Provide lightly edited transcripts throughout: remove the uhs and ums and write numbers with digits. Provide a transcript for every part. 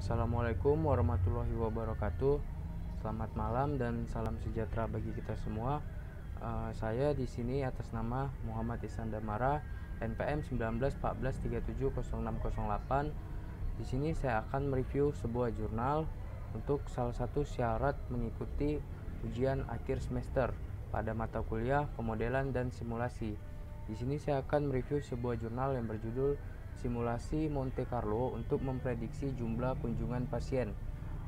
Assalamualaikum warahmatullahi wabarakatuh. Selamat malam dan salam sejahtera bagi kita semua. Saya di sini atas nama Muhammad Ihsan Damara, NPM 1914370608. Di sini saya akan mereview sebuah jurnal untuk salah satu syarat mengikuti ujian akhir semester pada mata kuliah pemodelan dan simulasi. Di sini saya akan mereview sebuah jurnal yang berjudul Simulasi Monte Carlo untuk memprediksi jumlah kunjungan pasien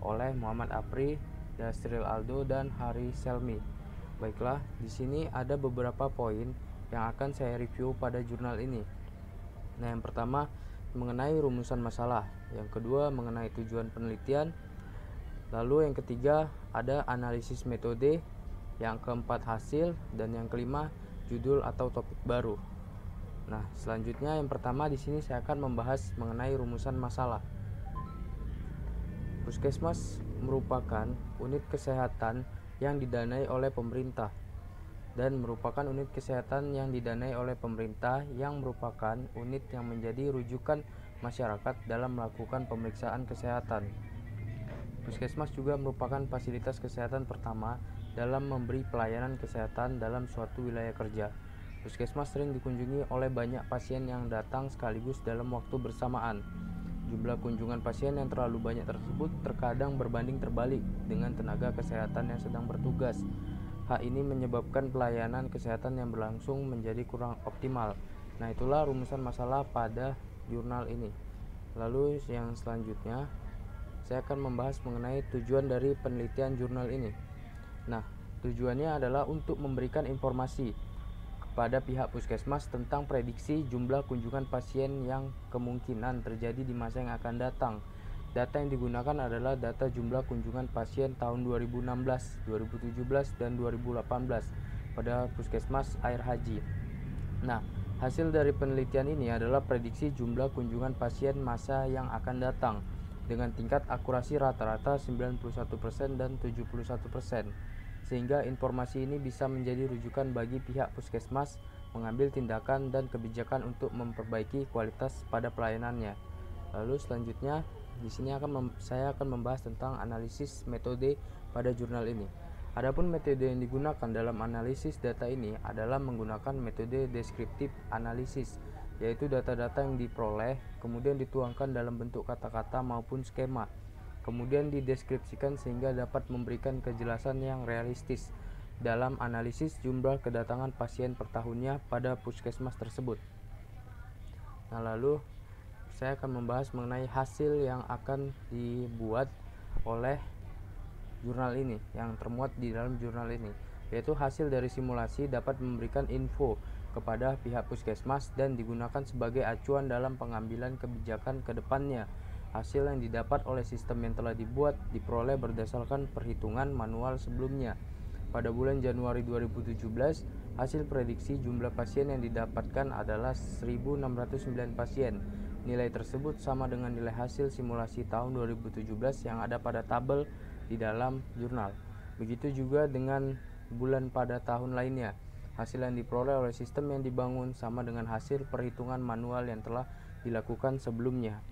oleh Muhammad Apri, Dasril Aldo, dan Hari Selmi. Baiklah, di sini ada beberapa poin yang akan saya review pada jurnal ini. Nah, yang pertama mengenai rumusan masalah, yang kedua mengenai tujuan penelitian, lalu yang ketiga ada analisis metode, yang keempat hasil, dan yang kelima judul atau topik baru. Nah, selanjutnya yang pertama di sini saya akan membahas mengenai rumusan masalah. Puskesmas merupakan unit kesehatan yang didanai oleh pemerintah dan merupakan unit kesehatan yang didanai oleh pemerintah yang merupakan unit yang menjadi rujukan masyarakat dalam melakukan pemeriksaan kesehatan. Puskesmas juga merupakan fasilitas kesehatan pertama dalam memberi pelayanan kesehatan dalam suatu wilayah kerja. Puskesmas sering dikunjungi oleh banyak pasien yang datang sekaligus dalam waktu bersamaan. Jumlah kunjungan pasien yang terlalu banyak tersebut terkadang berbanding terbalik dengan tenaga kesehatan yang sedang bertugas. Hal ini menyebabkan pelayanan kesehatan yang berlangsung menjadi kurang optimal. Nah, itulah rumusan masalah pada jurnal ini. Lalu yang selanjutnya, saya akan membahas mengenai tujuan dari penelitian jurnal ini. Nah, tujuannya adalah untuk memberikan informasi pada pihak puskesmas tentang prediksi jumlah kunjungan pasien yang kemungkinan terjadi di masa yang akan datang. Data yang digunakan adalah data jumlah kunjungan pasien tahun 2016, 2017, dan 2018 pada puskesmas Air Haji. Nah, hasil dari penelitian ini adalah prediksi jumlah kunjungan pasien masa yang akan datang dengan tingkat akurasi rata-rata 91% dan 71%. Sehingga informasi ini bisa menjadi rujukan bagi pihak puskesmas mengambil tindakan dan kebijakan untuk memperbaiki kualitas pada pelayanannya. Lalu selanjutnya di sini saya akan membahas tentang analisis metode pada jurnal ini. Adapun metode yang digunakan dalam analisis data ini adalah menggunakan metode deskriptif analisis, yaitu data-data yang diperoleh kemudian dituangkan dalam bentuk kata-kata maupun skema, kemudian dideskripsikan sehingga dapat memberikan kejelasan yang realistis dalam analisis jumlah kedatangan pasien per tahunnya pada puskesmas tersebut. Nah, lalu saya akan membahas mengenai hasil yang akan dibuat oleh jurnal ini, yang termuat di dalam jurnal ini, yaitu hasil dari simulasi dapat memberikan info kepada pihak puskesmas dan digunakan sebagai acuan dalam pengambilan kebijakan ke depannya. Hasil yang didapat oleh sistem yang telah dibuat diperoleh berdasarkan perhitungan manual sebelumnya. Pada bulan Januari 2017, hasil prediksi jumlah pasien yang didapatkan adalah 1.609 pasien. Nilai tersebut sama dengan nilai hasil simulasi tahun 2017 yang ada pada tabel di dalam jurnal. Begitu juga dengan bulan pada tahun lainnya. Hasil yang diperoleh oleh sistem yang dibangun sama dengan hasil perhitungan manual yang telah dilakukan sebelumnya.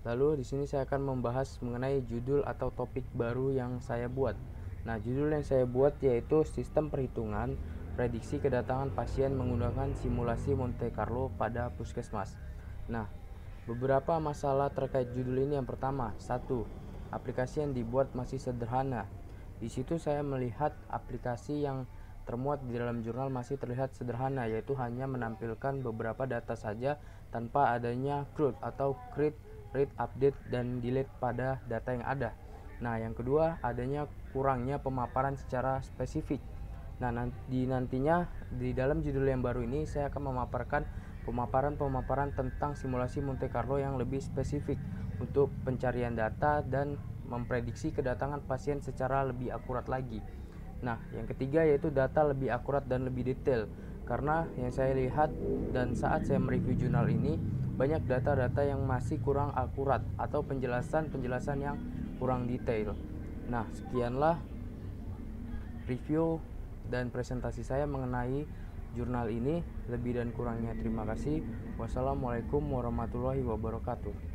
Lalu di sini saya akan membahas mengenai judul atau topik baru yang saya buat. Nah, judul yang saya buat yaitu Sistem Perhitungan Prediksi Kedatangan Pasien Menggunakan Simulasi Monte Carlo pada Puskesmas. Nah, beberapa masalah terkait judul ini. Yang pertama, 1. Aplikasi yang dibuat masih sederhana. Di situ saya melihat aplikasi yang termuat di dalam jurnal masih terlihat sederhana, yaitu hanya menampilkan beberapa data saja tanpa adanya CRUD atau Create, Read, Update, dan Delete pada data yang ada. Nah, yang kedua adanya kurangnya pemaparan secara spesifik. Nah, nantinya di dalam judul yang baru ini saya akan memaparkan pemaparan tentang simulasi Monte Carlo yang lebih spesifik untuk pencarian data dan memprediksi kedatangan pasien secara lebih akurat lagi. Nah, yang ketiga yaitu data lebih akurat dan lebih detail. Karena yang saya lihat dan saat saya mereview jurnal ini, banyak data-data yang masih kurang akurat atau penjelasan yang kurang detail. Nah, sekianlah review dan presentasi saya mengenai jurnal ini. Lebih dan kurangnya terima kasih. Wassalamualaikum warahmatullahi wabarakatuh.